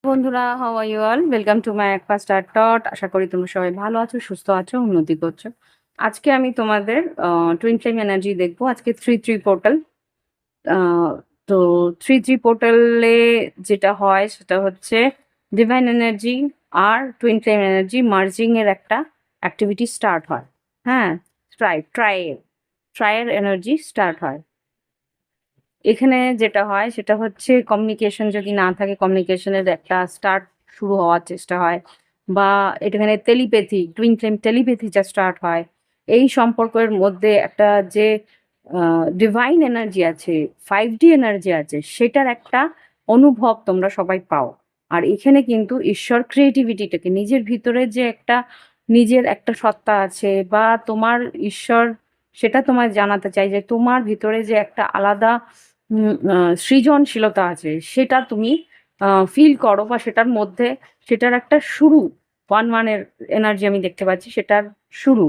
বন্ধুরা, how are you all? Welcome to my একপা star টট। আশা করি তোমরা সবাই ভালো আছো, সুস্থ আছো, উন্নতি করছো। আজকে আমি তোমাদের টুইন ফ্লেম এনার্জি দেখবো। আজকে 3-3 পোর্টাল। তো 3-3 পোর্টালে যেটা হয় সেটা হচ্ছে ডিভাইন এনার্জি আর টুইন ফ্লেম এনার্জি মার্জিং এর একটা অ্যাক্টিভিটি স্টার্ট হয়। হ্যাঁ, ট্রায়ের এনার্জি স্টার্ট হয়। এখানে যেটা হয় সেটা হচ্ছে কমিউনিকেশন যদি না থাকে, কমিউনিকেশনের একটা স্টার্ট শুরু হওয়ার চেষ্টা হয়, বা এখানে টেলিপ্যাথি, টুইন ফ্লেম টেলিপ্যাথি যা স্টার্ট হয়। এই সম্পর্কের মধ্যে একটা যে ডিভাইন এনার্জি আছে, 5D এনার্জি আছে, সেটার একটা অনুভব তোমরা সবাই পাও। আর এখানে কিন্তু ঈশ্বর ক্রিয়েটিভিটিটাকে, নিজের ভিতরে যে একটা নিজের একটা সত্তা আছে বা তোমার ঈশ্বর, সেটা তোমায় জানাতে চাই যে তোমার ভিতরে যে একটা আলাদা সৃজনশীলতা আছে, সেটা তুমি ফিল করো, বা সেটার মধ্যে সেটার একটা শুরু, 1-1 এর এনার্জি আমি দেখতে পাচ্ছি, সেটার শুরু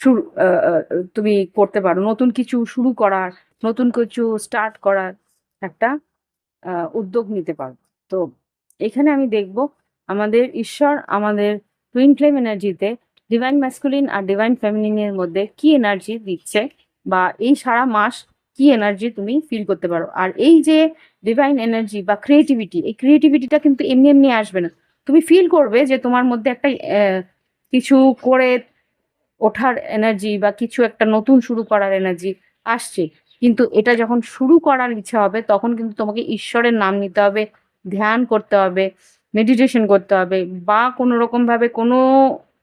শুরু তুমি করতে পারো। নতুন কিছু শুরু করার, নতুন কিছু স্টার্ট করার একটা উদ্যোগ নিতে পারো। তো এখানে আমি দেখব আমাদের ঈশ্বর আমাদের টুইন ফ্লেম এনার্জিতে ডিভাইন ম্যাসকুলিন আর ডিভাইন ফেমিনিনের মধ্যে কি এনার্জি দিচ্ছে, বা এই সারা মাস কি এনার্জি তুমি ফিল করতে পারো। আর এই যে ডিভাইন এনার্জি বা ক্রিয়েটিভিটি, এই ক্রিয়েটিভিটিটা কিন্তু এমনি এমনি আসবে না। তুমি ফিল করবে যে তোমার মধ্যে একটা কিছু করে ওঠার এনার্জি বা কিছু একটা নতুন শুরু করার এনার্জি আসছে। কিন্তু এটা যখন শুরু করার ইচ্ছা হবে, তখন কিন্তু তোমাকে ঈশ্বরের নাম নিতে হবে, ধ্যান করতে হবে, মেডিটেশন করতে হবে, বা কোনো রকমভাবে কোনো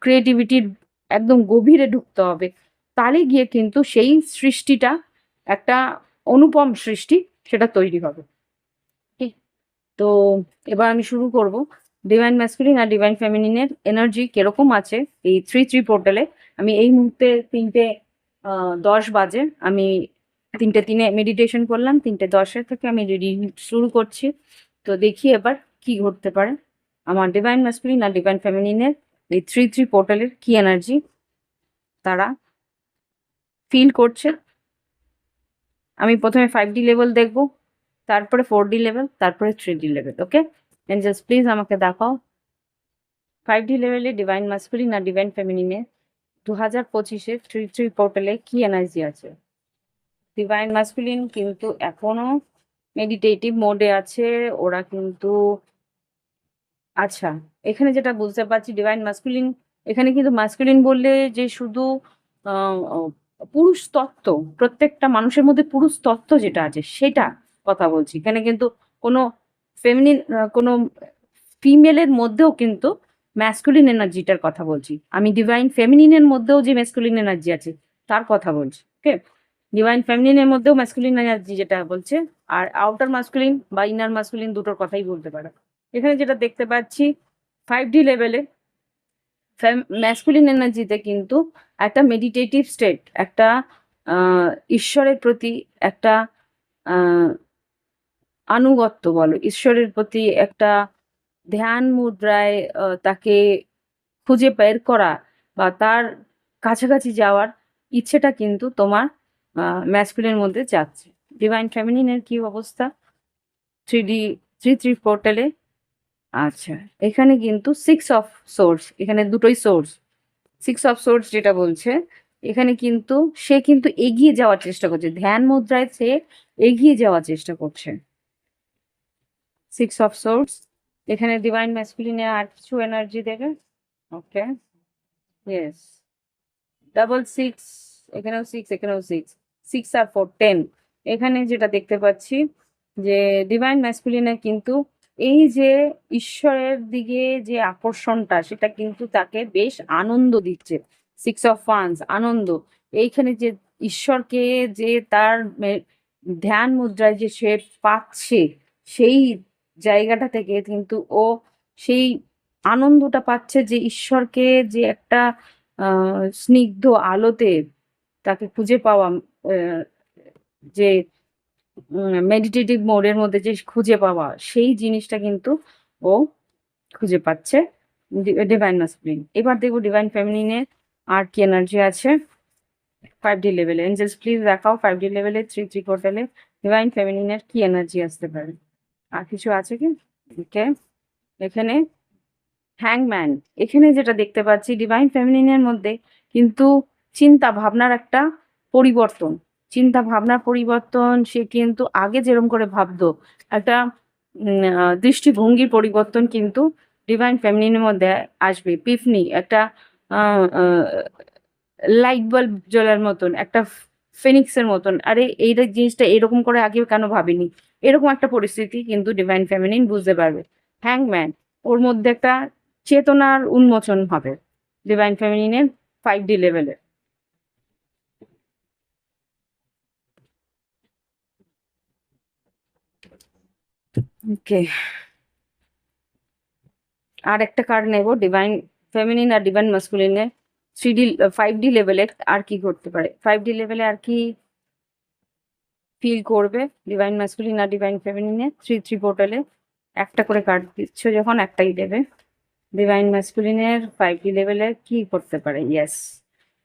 ক্রিয়েটিভিটির একদম গভীরে ঢুকতে হবে। তাহলে গিয়ে কিন্তু সেই সৃষ্টিটা একটা অনুপম সৃষ্টি, সেটা তৈরি হবে। ঠিক? তো এবার আমি শুরু করব। ডিভাইন ম্যাসকুলিন আর ডিভাইন ফেমিনিনের এনার্জি কিরকম আছে এই 3-3 পোর্টালে। আমি এই মুহূর্তে 3:10 বাজে, আমি 3:03 মেডিটেশন করলাম, 3:10 থেকে আমি রিডিং শুরু করছি। তো দেখি এবার কি ঘটতে পারে। আমার ডিভাইন ম্যাসকুলিন আর ডিভাইন ফেমিনিনের এই 3-3 পোর্টালের কি এনার্জি তারা ফিল করছে। আমি প্রথমে 5D লেভেল দেখব, তারপরে 4D লেভেল, তারপরে 3D level. Okay, Angeles please আমাকে দেখাও 5D লেভেলে ডিভাইন মাস্কুলিন আর ডিভাইন ফেমিনিনে 2025-এ 3-3 পোর্টালে কি এনার্জি আছে। ডিভাইন মাস্কুলিন কিন্তু এখনো মেডিটেটিভ মোডে আছে, ওরা কিন্তু, আচ্ছা, এখানে যেটা বুঝতে পারছি ডিভাইন মাস্কুলিন, এখানে কিন্তু মাস্কুলিন বললে যে শুধু আহ, আহ, পুরুষ তত্ত্ব, প্রত্যেকটা মানুষের মধ্যে পুরুষ তত্ত্ব যেটা আছে সেটা কথা বলছি। এখানে কিন্তু কোনো ফেমিনিন, কোনো ফিমেলের মধ্যেও কিন্তু ম্যাসকুলিন এনার্জিটার কথা বলছি। আমি ডিভাইন ফেমিনিনের মধ্যেও যে ম্যাসকুলিন এনার্জি আছে তার কথা বলছি। ওকে, ডিভাইন ফেমিনিনের মধ্যেও ম্যাসকুলিন এনার্জি যেটা বলছে, আর আউটার মাস্কুলিন বা ইনার মাস্কুলিন দুটোর কথাই বলতে পারে। এখানে যেটা দেখতে পাচ্ছি 5D লেভেলে ম্যাসকুলিন এনার্জিতে কিন্তু একটা মেডিটেটিভ স্টেট, একটা ঈশ্বরের প্রতি একটা আহ, আনুগত্য বলো, ঈশ্বরের প্রতি একটা ধ্যান মুদ্রায় তাকে খুঁজে বের করা বা তার কাছাকাছি যাওয়ার ইচ্ছেটা কিন্তু তোমার ম্যাসকুলিনের মধ্যে যাচ্ছে। ডিভাইন ফেমিনিনের কি অবস্থা 3D 3-3 পোর্টালে? আচ্ছা, এখানে কিন্তু 6 অফ সোর্স, এখানে দুটোই সোর্স। 6 অফ সোর্স যেটা বলছে, এখানে কিন্তু সে কিন্তু এগিয়ে যাওয়ার চেষ্টা করছে, ধ্যান মুদ্রায় সে এগিয়ে যাওয়ার চেষ্টা করছে। 6 অফ সোর্স এখানে ডিভাইন ম্যাসকুলিনে আর কিছু এনার্জি দেবে। ওকে, ইয়েস, ডাবল সিক্স, এখানেও সিক্স, এখানেও সিক্স, 6 আর 4 10। এখানে যেটা দেখতে পাচ্ছি যে ডিভাইন ম্যাসকুলিনে কিন্তু এই যে ঈশ্বরের দিকে যে আকর্ষণটা, সেটা কিন্তু তাকে বেশ আনন্দ দিচ্ছে। 6 অফ ওয়ান্স, আনন্দ। এইখানে যে ঈশ্বরকে যে তার ধ্যান মুদ্রায় যে সে পাচ্ছে, সেই জায়গাটা থেকে কিন্তু ও সেই আনন্দটা পাচ্ছে, যে ঈশ্বরকে যে একটা স্নিগ্ধ আলোতে তাকে খুঁজে পাওয়া, যে মেডিটেটিভ মোডের মধ্যে যে খুঁজে পাওয়া, সেই জিনিসটা কিন্তু ও খুঁজে পাচ্ছে ডিভাইন মাস্কুলিন। এবার দেখবো ডিভাইন ফেমিনিনের আর কি এনার্জি আছে 5D লেভেলে। এঞ্জেলস প্লিজ দেখাও 5D লেভেলে 3 পোর্টালে ডিভাইন ফেমিনিনের কি এনার্জি আসতে পারে। আর কিছু আছে কি? ওকে, এখানে হ্যাংম্যান। এখানে যেটা দেখতে পাচ্ছি ডিভাইন ফেমিনিনের মধ্যে কিন্তু চিন্তা ভাবনার একটা পরিবর্তন, চিন্তা ভাবনার পরিবর্তন। সে কিন্তু আগে যেরকম করে ভাবতো একটা দৃষ্টিভঙ্গির পরিবর্তন কিন্তু ডিভাইন ফেমিনিনের মধ্যে আসবে। পিফনি একটা লাইট বাল্ব জ্বলার মতন, একটা ফিনিক্সের মতন, আরে এইটা জিনিসটা এরকম করে আগে কেন ভাবিনি, এরকম একটা পরিস্থিতি কিন্তু ডিভাইন ফেমিনিন বুঝতে পারবে। হ্যাংম্যান, ওর মধ্যে একটা চেতনার উন্মোচন হবে ডিভাইন ফেমিনিনের 5D লেভেলে। ওকে, আর একটা কার্ড নেব ডিভাইন ফেমিনিন আর ডিভাইন মাস্কুলিনের 3D 5D লেভেলে আর কি করতে পারে, 5D লেভেলে আর কি ফিল করবে ডিভাইন মাস্কুলিন আর ডিভাইন ফেমিনিনে। 3 পোর্টালে একটা করে কার্ড দিচ্ছ যখন একটাই দেবে। ডিভাইন মাস্কুলিনের 5D লেভেলে কি করতে পারে? ইয়েস,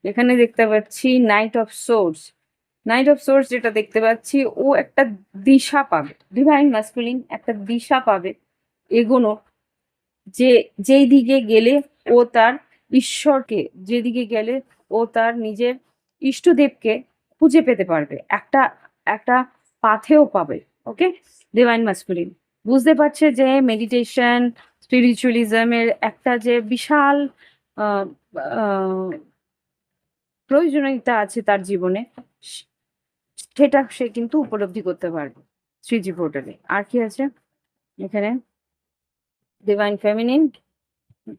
এখানে দেখতে পাচ্ছি night of swords. Night of swords যেটা দেখতে পাচ্ছি, ও একটা দিশা পাবে, ডিভাইন মাস্কুলিন একটা দিশা পাবে এগোনো, যে যেই দিকে গেলে ও তার ঈশ্বরকে, যেদিকে গেলে ও তার নিজের ইষ্টদেবকে খুঁজে পেতে পারবে, একটা একটা পাথেও পাবে। ওকে, ডিভাইন মাস্কুলিন বুঝতে পারছে যে মেডিটেশন স্পিরিচুয়ালিজমের একটা যে বিশাল আহ, আহ, প্রয়োজনীয়তা আছে তার জীবনে, সেটা সে কিন্তু উপলব্ধি করতে পারবে 3G পোর্টালে। আর কি আছে এখানে ডিভাইন ফেমিনিন?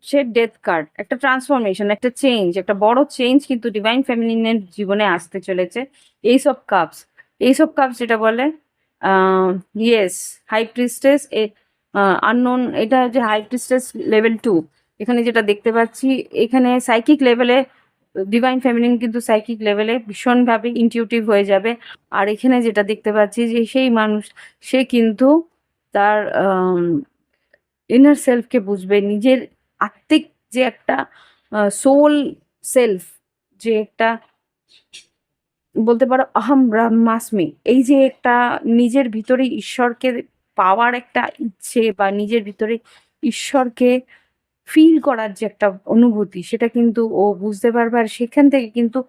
সে ডেথ কার্ড, একটা ট্রান্সফরমেশন, একটা চেঞ্জ, একটা বড় চেঞ্জ কিন্তু ডিভাইন ফেমিনিনের জীবনে আসতে চলেছে। এইসব কাপস, এইসব কাপস যেটা বলে ইয়েস হাই প্রিস্টেস এ আননোন, এটা যে হাই প্রিস্টেস লেভেল 2। এখানে যেটা দেখতে পাচ্ছি, এখানে সাইকিক লেভেলে ডিভাইন ফেমিনিন কিন্তু সাইকিক লেভেলে ভীষণভাবে ইনটিউটিভ হয়ে যাবে। আর এখানে যেটা দেখতে পাচ্ছি যে সেই মানুষ, সে কিন্তু তার ইনার সেলফকে বুঝবে, নিজের আত্মিক যে একটা সোল সেলফ, যে একটা বলতে পারো আহম ব্রহ্মাস্মি, এই যে একটা নিজের ভিতরে ঈশ্বরকে পাওয়ার একটা ইচ্ছে, বা নিজের ভিতরে ঈশ্বরকে ফিল করার যে একটা অনুভূতি, সেটা কিন্তু ও বুঝতে পারবে। আর সেখান থেকে কিন্তু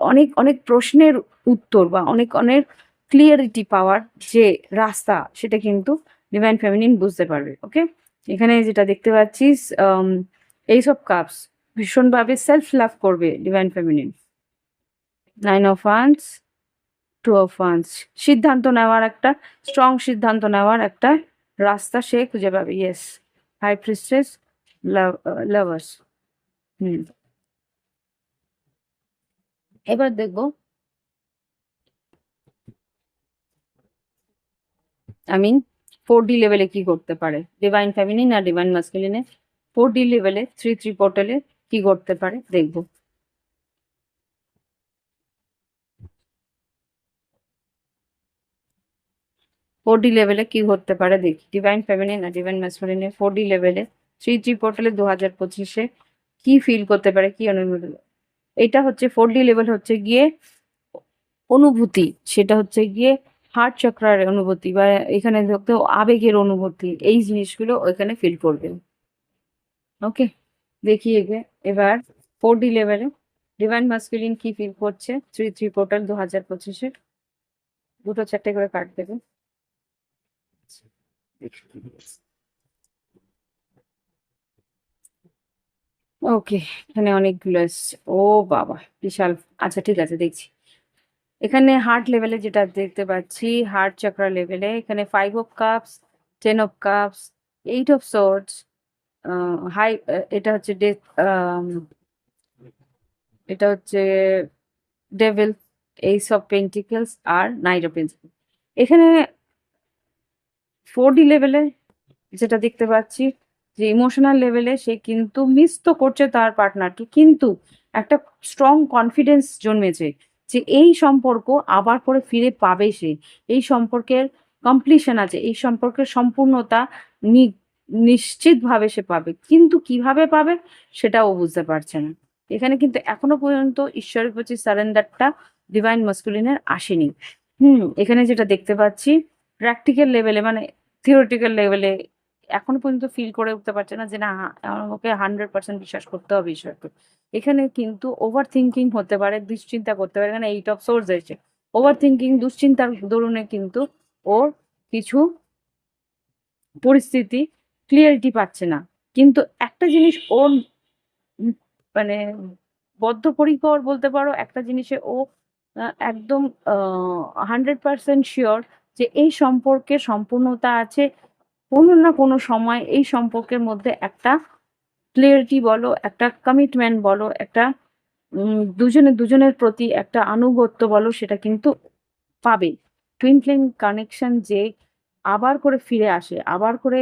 অনেক অনেক প্রশ্নের উত্তর বা অনেক অনেক ক্লিয়ারিটি পাওয়ার যে রাস্তা, সেটা কিন্তু ডিভাইন ফেমিনিন বুঝতে পারবে। ওকে, এখানে যেটা দেখতে পাচ্ছি এইসব কাপস ভীষণভাবে সেলফ লাভ করবে divine feminine. 9 of wands, 2 of wands, সিদ্ধান্ত নেওয়ার একটা স্ট্রং সিদ্ধান্ত নেওয়ার একটা রাস্তা সে খুঁজে পাবে। Yes, high priestess, lovers. Hmm, এবার দেখবো আমি 4D লেভেলে কি করতে পারে ডিভাইন ফেমিনিন আর ডিভাইন মাস্কুলিনে। 4D লেভেলে 3 পোর্টালে কি করতে পারে দেখবো। 4D লেভেলে কি করতে পারে দেখি ডিভাইন ফেমিনিন আর ডিভাইন ম্যাসকুলিনে। 4D লেভেলে 3 পোর্টালে 2025-এ কি ফিল করতে পারে, কি অনুভূতি। এটা হচ্ছে 4D লেভেল, হচ্ছে গিয়ে অনুভূতি, সেটা হচ্ছে গিয়ে হার্ট চক্রার অনুভূতি, বা এখানে দেখতে আবেগের অনুভূতি, এই জিনিসগুলো ওইখানে ফিল করবে। ওকে, দেখি এবার 4D লেভেলে ডিভাইন মাস্কুলিন কি ফিল করছে 3 পোর্টাল 2025-এ। দুটো চারটে করে কার্ড দেবে। ওকে, এখানে অনেকগুলো এসছে, ও বাবা বিশাল। আচ্ছা ঠিক আছে, দেখছি এখানে হার্ট লেভেলে যেটা দেখতে পাচ্ছি, হার্ট চক্রা লেভেলে এখানে 5 of cups, 10 of cups, 8 of swords, high, এটা হচ্ছে ডেথ, এটা হচ্ছে ডেভিল, এইস অফ পেন্টিকেলস আর নাইট অফ পেন্টিকেলস। এখানে 4D লেভেলে যেটা দেখতে পাচ্ছি, যে ইমোশনাল লেভেলে সে কিন্তু মিস তো করছে তার পার্টনারকে, কিন্তু একটা স্ট্রং কনফিডেন্স জন্মেছে যে এই সম্পর্ক আবার করে ফিরে পাবে সে, এই সম্পর্কের কমপ্লিশন আছে, এই সম্পর্কের সম্পূর্ণতা নিশ্চিতভাবে সে পাবে, কিন্তু কিভাবে পাবে সেটাও বুঝতে পারছে না। এখানে কিন্তু এখনো পর্যন্ত ঈশ্বরের প্রতি সারেন্ডারটা ডিভাইন মাস্কুলিনের আসেনি। এখানে যেটা দেখতে পাচ্ছি, প্র্যাকটিক্যাল লেভেলে মানে থিওরিটিক্যাল লেভেলে এখনো পর্যন্ত ফিল করে উঠতে পারছে না যে না আমাকে 100% বিশ্বাস করতে হবে ঈশ্বরকে। এখানে কিন্তু ওভার থিঙ্কিং হতে পারে, দুশ্চিন্তা করতে পারে। এখানে 8 অফ সোর্স এসেছে। ওভার থিঙ্কিং, দুশ্চিন্তার দরুনে কিন্তু ওর কিছু পরিস্থিতি ক্লিয়ারিটি পাচ্ছে না। কিন্তু একটা জিনিস ওর মানে বদ্ধপরিকর বলতে পারো, একটা জিনিসে ও একদম 100% শিওর যে এই সম্পর্কে সম্পূর্ণতা আছে। কোনো না কোনো সময় এই সম্পর্কের মধ্যে একটা ক্লিয়ারিটি বলো, একটা কমিটমেন্ট বলো, একটা দুজনে দুজনের প্রতি একটা আনুগত্য বলো, সেটা কিন্তু পাবে। টুইন ফ্লেম কানেকশন যে আবার করে ফিরে আসে, আবার করে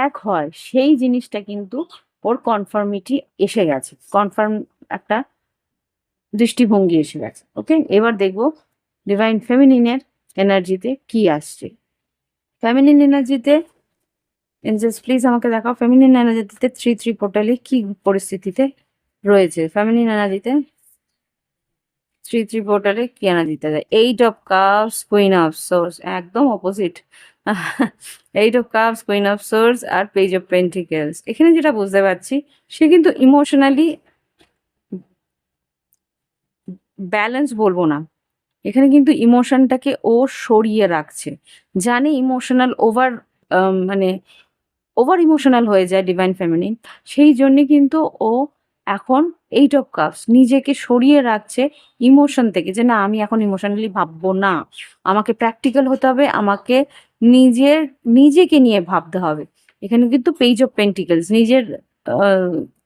এক হয়, সেই জিনিসটা কিন্তু ওর কনফার্মিটি এসে গেছে। কনফার্ম একটা দৃষ্টিভঙ্গি এসে গেছে। ওকে, এবার দেখবো ডিভাইন ফেমিনিনের এনার্জিতে কি আসছে। ফেমিনিন এনার্জিতে এঞ্জেলস প্লিজ আমাকে দেখাও ফেমিনিন এনার্জিতে 3-3 পোর্টালে কি পরিস্থিতিতে রয়েছে। ফেমিনিন এনার্জিতে 3-3 পোর্টালে কি এনার্জিতে দেয়? 8 of cups, queen of swords, একদম opposite. 8 of cups, queen of swords আর পেজ অফ পেন্টিকেলস। এখানে যেটা বুঝতে পারছি, সে কিন্তু ইমোশনালি ব্যালেন্স বলবো না, এখানে কিন্তু ইমোশনটাকে ও সরিয়ে রাখছে। জানে ইমোশনাল ওভার মানে ওভার ইমোশনাল হয়ে যায় ডিভাইন ফেমিনিন, সেই জন্যে কিন্তু ও এখন 8 অফ কাপস নিজেকে সরিয়ে রাখছে ইমোশন থেকে, যে না আমি এখন ইমোশনালি ভাববো না, আমাকে প্র্যাকটিক্যাল হতে হবে, আমাকে নিজেকে নিয়ে ভাবতে হবে। এখানে কিন্তু পেজ অফ পেন্টিকেলস নিজের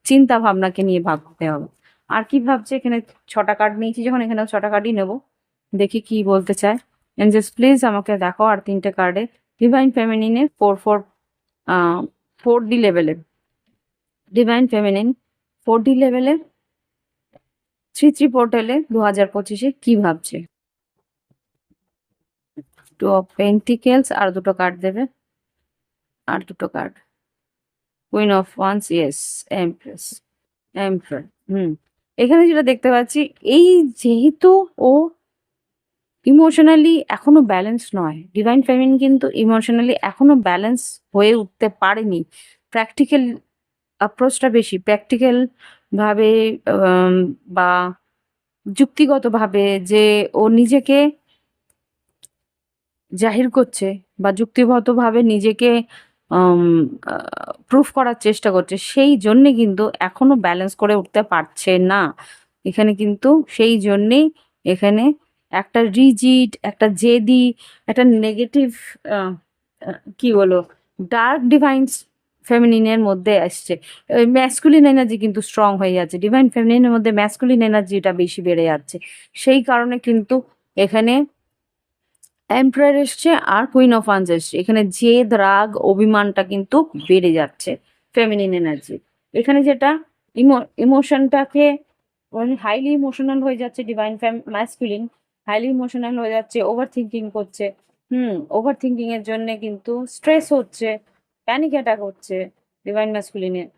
চিন্তা ভাবনাকে নিয়ে ভাবতে হবে। আর কি ভাবছে, এখানে 6টা কার্ড নিয়েছি যখন, এখানেও 6টা কার্ডই নেবো, দেখি কি বলতে চায়। এঞ্জেলস প্লিজ আমাকে দেখো আর 3টে কার্ডে ডিভাইন ফেমিনিনের 4D লেভেলে, ডিভাইন ফেমিনিন 4D লেভেলে 3-3 পোর্টালে 2025-এ কি ভাবছে। 2 অফ পেন্টিকেলস আর 2টো কার্ড দেবে, আর 2টো card queen of wands, yes, empress, emperor. এখানে যেটা দেখতে পাচ্ছি, এই যেহেতু ও ইমোশনালি এখনো ব্যালেন্স নয়, ডিভাইন ফেমিনিন কিন্তু ইমোশনালি এখনো ব্যালেন্স হয়ে উঠতে পারেনি। প্র্যাকটিক্যাল অ্যাপ্রোচটা বেশি, প্র্যাকটিক্যাল ভাবে বা যুক্তিগতভাবে যে ও নিজেকে জাহির করছে বা যুক্তিগতভাবে নিজেকে প্রুফ করার চেষ্টা করছে, সেই জন্যে কিন্তু এখনো ব্যালেন্স করে উঠতে পারছে না। এখানে কিন্তু সেই জন্যেই এখানে একটা রিজিড, একটা জেদি, একটা নেগেটিভ কি বলো ডার্ক ডিভাইন ফেমিনিনের মধ্যে আসছে। ওই ম্যাসকুলিন এনার্জি কিন্তু স্ট্রং হয়ে যাচ্ছে, ডিভাইন ফেমিনিনের মধ্যে ম্যাসকুলিন এনার্জিটা বেশি বেড়ে যাচ্ছে। সেই কারণে কিন্তু এখানে এম্পায়ার এসছে আর কুইন অফ ওয়ান্স এসছে। এখানে জেদ, রাগ, অভিমানটা কিন্তু বেড়ে যাচ্ছে ফেমিনিন এনার্জি। এখানে যেটা ইমোশনটাকে হাইলি ইমোশনাল হয়ে যাচ্ছে ডিভাইন ম্যাসকুলিন, হাইলি ইমোশনাল হয়ে যাচ্ছে, ওভার থিঙ্কিং করছে। ওভার থিঙ্কিং এর জন্য কিন্তু স্ট্রেস হচ্ছে, প্যানিক অ্যাটাক হচ্ছে ডিভাইন ম্যাসকুলিনের।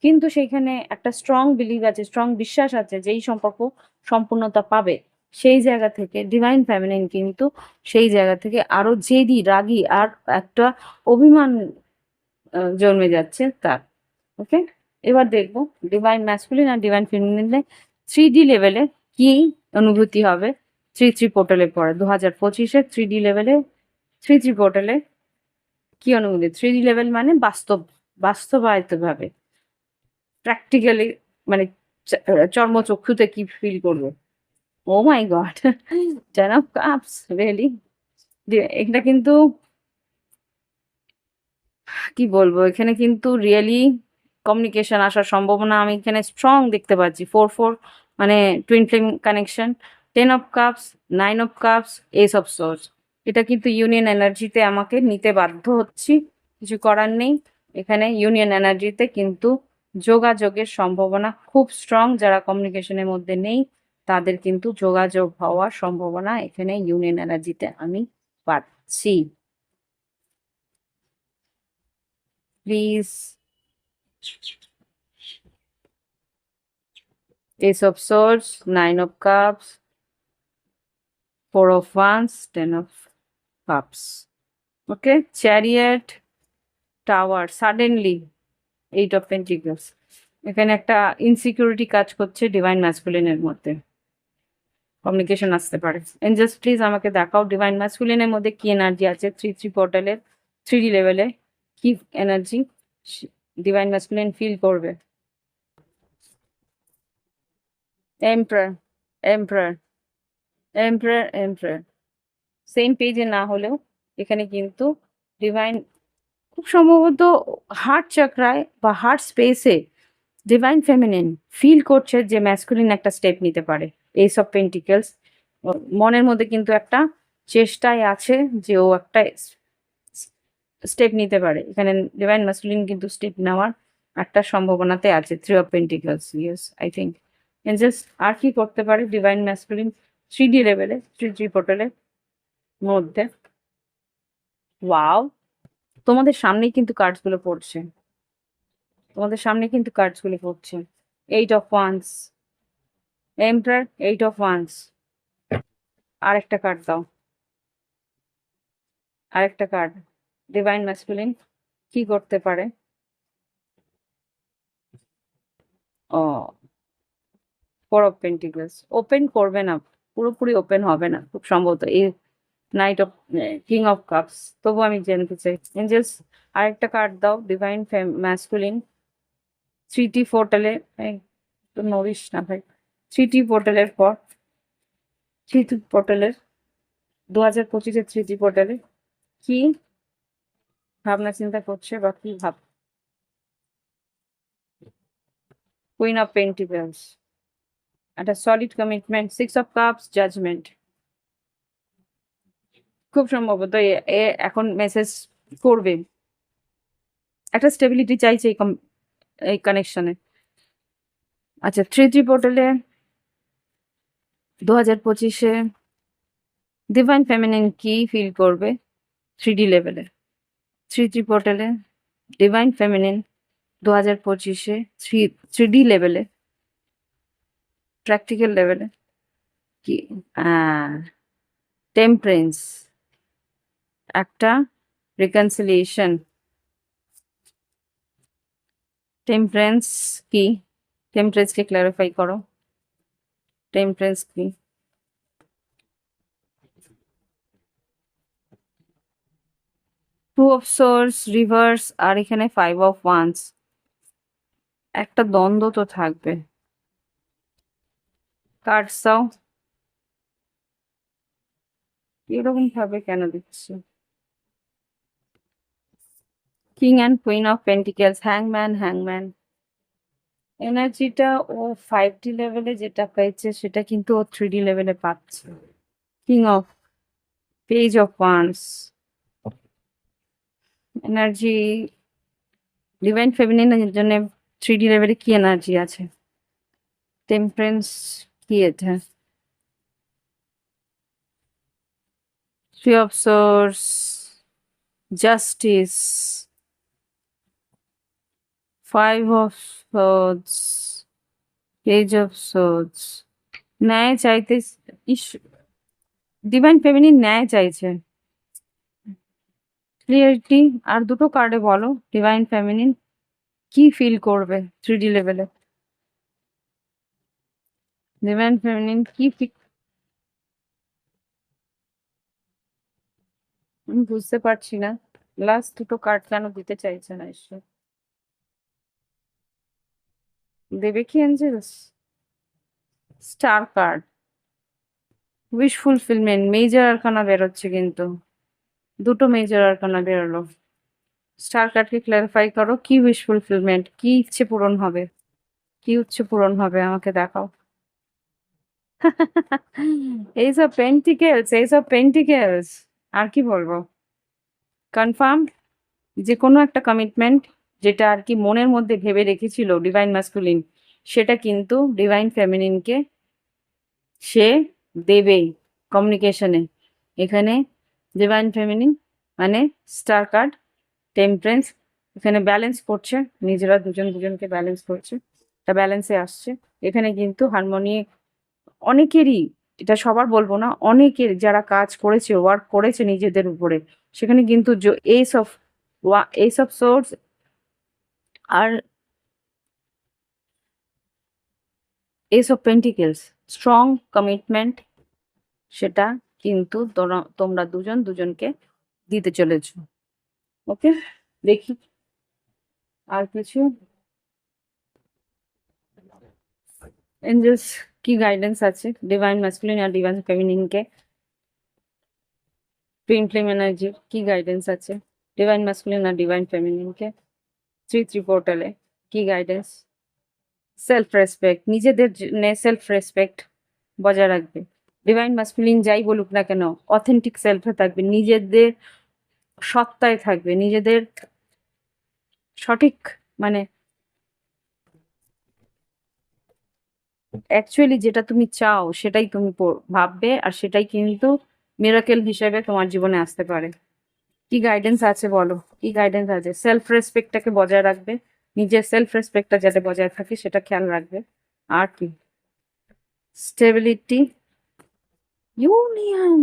কিন্তু সেইখানে একটা স্ট্রং বিলিভ আছে, স্ট্রং বিশ্বাস আছে যে এই সম্পর্ক সম্পূর্ণতা পাবে। সেই জায়গা থেকে ডিভাইন ফেমিনিন কিন্তু সেই জায়গা থেকে আরো জেদি, রাগী আর একটা অভিমান জন্মে যাচ্ছে তার। ওকে, এবার দেখবো ডিভাইন ম্যাসকুলিন আর ডিভাইন ফেমিনিনে 3D লেভেলে কি অনুভূতি হবে 3-3 পোর্টালের পরে। 2025-এ 3D লেভেলে 3-3 পোর্টালে কি অনুভূতি। 3D লেভেল মানে বাস্তবায়িত ভাবে, প্র্যাকটিক্যালি, মানে চর্মচক্ষুতে কি ফিল করবো। ও মাই গড, 10 অফ কাপস, রিয়েলি। এটা কিন্তু কি বলবো, এখানে কিন্তু রিয়েলি কমিউনিকেশন আসার সম্ভাবনা আমি এখানে স্ট্রং দেখতে পাচ্ছি। 4-4 মানে twin flame connection. 10 of cups, 9 of cups, S of swords. এটা কিন্তু ইউনিয়ন এনার্জিতে আমাকে নিতে বাধ্য হচ্ছি, কিছু করার নেই। এখানে ইউনিয়ন এনার্জিতে কিন্তু যোগাযোগের সম্ভাবনা খুব স্ট্রং। যারা কমিউনিকেশনের মধ্যে নেই তাদের কিন্তু যোগাযোগ হওয়ার সম্ভাবনা এখানে ইউনিয়ন এনার্জিতে আমি পাচ্ছি। Please. Ace of Swords, Nine of Cups, Four of Wands, Ten of Cups. Okay, Chariot, Tower, suddenly, Eight of Pentacles. এখানে একটা ইনসিকিউরিটি কাজ করছে ডিভাইন ম্যাসকুলিনের মধ্যে, কমিউনিকেশন আসতে পারে। এঞ্জেলস প্লিজ আমাকে দেখাও ডিভাইন ম্যাসকুলিনের মধ্যে কি এনার্জি আছে, 3 পোর্টালের 3D লেভেলে কি এনার্জি ডিভাইন ম্যাসকুলিন ফিল করবে। Emperor, emperor, emperor, emperor. Same পেজে না হলেও এখানে কিন্তু ডিভাইন খুব সম্ভবত হার্ট চক্রায় বা হার্ট স্পেসে ডিভাইন ফেমিনিন ফিল করছে যে ম্যাসকুলিন একটা স্টেপ নিতে পারে। এস অফ পেন্টিকেলস মনের মধ্যে কিন্তু একটা চেষ্টায় আছে যে ও একটা স্টেপ নিতে পারে। এখানে ডিভাইন ম্যাসকুলিন কিন্তু স্টেপ নেওয়ার একটা সম্ভাবনাতে আছে। 3 of pentacles, yes I think angels are কি করতে পারে ডিভাইন ম্যাসকুলিন 3D লেভেলে, 3 পোর্টালের মধ্যে। ওয়াও, তোমাদের সামনেই কিন্তু কার্ডসগুলো পড়ছে, তোমাদের সামনে কিন্তু কার্ডসগুলো পড়ছে। 8 of wands, emperor, 8 of wands. আরেকটা কার্ড দাও, আরেকটা কার্ড। ডিভাইন ম্যাসকুলিন কি করতে পারে? ও, 4 অফ পেন্টিকলস। ওপেন করবে না, পুরোপুরি ওপেন হবে না খুব সম্ভবত এই night of king of cups. তবু আমি জানতে চাই এঞ্জেলস আরেকটা কার্ড দাও ডিভাইন ম্যাসকুলিন 3T পোর্টালে। তো নড়িস না ভাই। 3T পোর্টালের পর 3T পোর্টালের 2025-এর 3T পোর্টালে কি ভাবনা চিন্তা করছে বা কি ভাব। কুইন অফ পেন্টিকলস, একটা solid commitment. 6 of cups, judgement. খুব সম্ভবত এ এখন মেসেজ করবে, একটা স্টেবিলিটি চাইছে এই কানেকশনে। আচ্ছা, 3T পোর্টালে 2025-এ ডিভাইন ফেমিনিন কি ফিল করবে 3D লেভেলে? 3T পোর্টালে ডিভাইন ফেমিনিন 2025-এ 3D লেভেলে, প্র্যাকটিক্যাল লেভেলে কি টেম্পারেন্স, একটা রিকনসিলিয়েশন। টেম্পারেন্স কি? টেম্পারেন্সকে ক্ল্যারিফাই করো, টেম্পারেন্স কি? টু অফ সোর্স, রিভার্স, আর এখানে 5 অফ ওয়ান্স। একটা দ্বন্দ্ব তো থাকবে। কার্ডস দাও, এরকম ভাবে কেন দিচ্ছে? King and queen of pentacles, হ্যাংম্যান, হ্যাংম্যান। এনার্জিটা ও 5D লেভেলে যেটা পেয়েছে সেটা কিন্তু ও 3D লেভেলে পাচ্ছে। King of, page of wands. Energy divine ফেমিনিনের জন্য 3D লেভেলে কি এনার্জি আছে? টেম্পারেন্স কি এটা? 3 of swords, justice, 5 of swords, page of swords. ন্যায় চাইতে ডিভাইন ফেমিনিন ন্যায় চাইছে, ক্লিয়ারিটি। আর দুটো কার্ডে বলো ডিভাইন ফেমিনিন কি ফিল করবে 3D লেভেলে? ডিভাইন ফেমিনিন কি আমি বুঝতে পারছি না লাস্ট দুটো কার্ড কেন দিতে চাইছে না ঈশ্বর। দেবে কি angels? Star card, wish fulfilment, major arcana বেরোচ্ছে কিন্তু দুটো মেজর আরকানা বেরোলো। স্টার কার্ডকে ক্লারিফাই করো, কি উইশ ফুলফিলমেন্ট, কি ইচ্ছে পূরণ হবে, কি ইচ্ছে পূরণ হবে আমাকে দেখাও। এইসব পেন্টিকেলস, এইসব পেন্টিকেলস, আর কি বলবো। কনফার্ম যে কোনো একটা কমিটমেন্ট যেটা আর কি মনের মধ্যে ভেবে রেখেছিল ডিভাইন ম্যাসকুলিন, সেটা কিন্তু ডিভাইন ফেমিনিনকে সে দেবেই কমিউনিকেশনে। এখানে ডিভাইন ফেমিনিন মানে স্টার কার্ড, টেম্পারেন্স, এখানে ব্যালেন্স করছে, নিজেরা দুজন দুজনকে ব্যালেন্স করছে, এটা ব্যালেন্সে আসছে। এখানে কিন্তু হারমোনি অনেকেরই, এটা সবার বলবো না, অনেকের যারা কাজ করেছে, ওয়ার্ক করেছে নিজেদের উপরে, সেখানে কিন্তু এইস অফ সোর্স আর ace of pentacles, strong commitment, সেটা কিন্তু তোমরা দুজন দুজনকে দিতে চলেছো। ওকে, দেখি আর কিছু এঞ্জেলস কি গাইডেন্স আছে ডিভাইন ম্যাসকুলিন আর ডিভাইন ফেমিনিনকে, টুইন ফ্লেম এনার্জির কি গাইডেন্স আছে ডিভাইন ম্যাসকুলিন আর ডিভাইন ফেমিনিনকে, 3-3 পোর্টালে কি গাইডেন্স? সেলফ রেসপেক্ট, নিজেদের সেলফ রেসপেক্ট বজায় রাখবে। ডিভাইন ম্যাসকুলিন যাই বলুক না কেন, অথেন্টিক সেলফে থাকবে, নিজেদের সত্তায় থাকবে, নিজেদের সঠিক মানে অ্যাকচুয়ালি যেটা তুমি চাও সেটাই তুমি ভাববে, আর সেটাই কিন্তু মিরাকেল হিসেবে তোমার জীবনে আসতে পারে। কি গাইডেন্স আছে বলো, কি গাইডেন্স আছে? সেলফ রেসপেক্টটাকে বজায় রাখবে, নিজের সেলফ রেসপেক্টটা যাতে বজায় থাকে সেটা খেয়াল রাখবে। আর কি? Stability, union,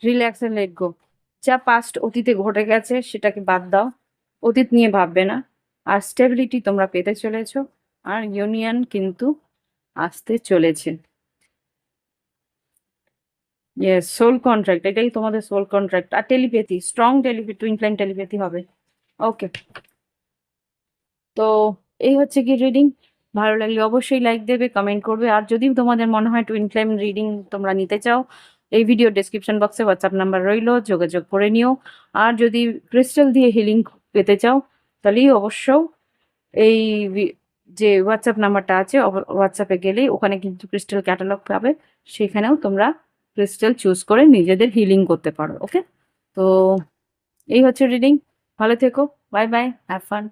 relax and let go. যা পাস্ট অতীতে ঘটে গেছে সেটাকে বাদ দাও, অতীত নিয়ে ভাববে না। আর স্টেবিলিটি তোমরা পেতে চলেছো, আর ইউনিয়ন কিন্তু আসতে চলেছে। ইয়েস, সোল কন্ট্রাক্ট, এটাই তোমাদের সোল কন্ট্রাক্ট। আর telepathy, strong telepathy, twin flame telepathy হবে। ওকে, তো এই হচ্ছে কি রিডিং। ভালো লাগলে অবশ্যই লাইক দেবে, কমেন্ট করবে। আর যদি তোমাদের মনে হয় টুইন ফ্লেম রিডিং তোমরা নিতে চাও, এই ভিডিও ডেসক্রিপশন বক্সে হোয়াটসঅ্যাপ নাম্বার রইলো, যোগাযোগ করে নিও। আর যদি ক্রিস্টাল দিয়ে হিলিং পেতে চাও, তাহলেই অবশ্য এই যে হোয়াটসঅ্যাপ নাম্বারটা আছে, হোয়াটসঅ্যাপে গেলেই ওখানে কিন্তু ক্রিস্টাল ক্যাটালগ পাবে, সেখানেও তোমরা ক্রিস্টাল চুজ করে নিজেদের হিলিং করতে পারো। ওকে, তো এই হচ্ছে রিডিং। ভালো থেকো, বাই বাই, হ্যাভ ফান।